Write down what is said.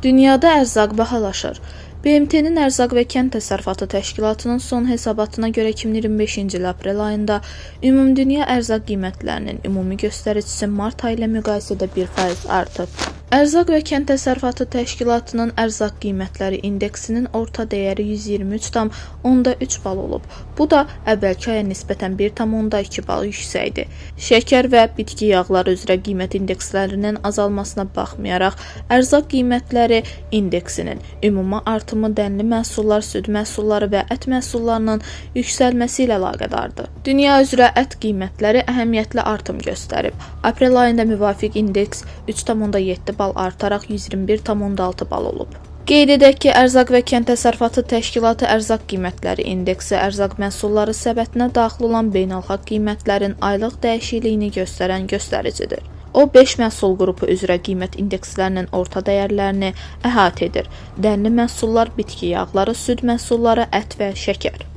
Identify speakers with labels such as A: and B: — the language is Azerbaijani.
A: Dünyada ərzaq bahalaşır. BMT-nin Ərzaq və Kənd Təsərrüfatı Təşkilatının son hesabatına görə 2025-ci il aprel ayında ümumdünya ərzaq qiymətlərinin ümumi göstəricisi mart ayı ilə müqayisədə 1% artıb. Ərzaq və Kənd Təsərrüfatı Təşkilatının ərzaq qiymətləri indeksinin orta dəyəri 123,3 bal olub. Bu da əvvəlki aya nisbətən 1,2 bal yüksəkdir. Şəkər və bitki yağları üzrə qiymət indekslərinin azalmasına baxmayaraq, ərzaq qiymətləri indeksinin ümumi artımı dənli məhsullar, süd məhsulları və ət məhsullarının yüksəlməsi ilə əlaqədardır. Dünya üzrə ət qiymətləri əhəmiyyətli artım göstərib. Aprel ayında müvafiq indeks 3,7 bal artaraq 121,6 bal olub. Qeyd edək ki, Ərzaq və Kənd Təsərrüfatı Təşkilatı ərzaq qiymətləri indeksi ərzaq məhsulları səbətinə daxil olan beynəlxalq qiymətlərin aylıq dəyişikliyini göstərən göstəricidir. O, 5 məhsul qrupu üzrə qiymət indekslərinin orta dəyərlərini əhatə edir. Dənli məhsullar, bitki yağları, süd məhsulları, ət və şəkər.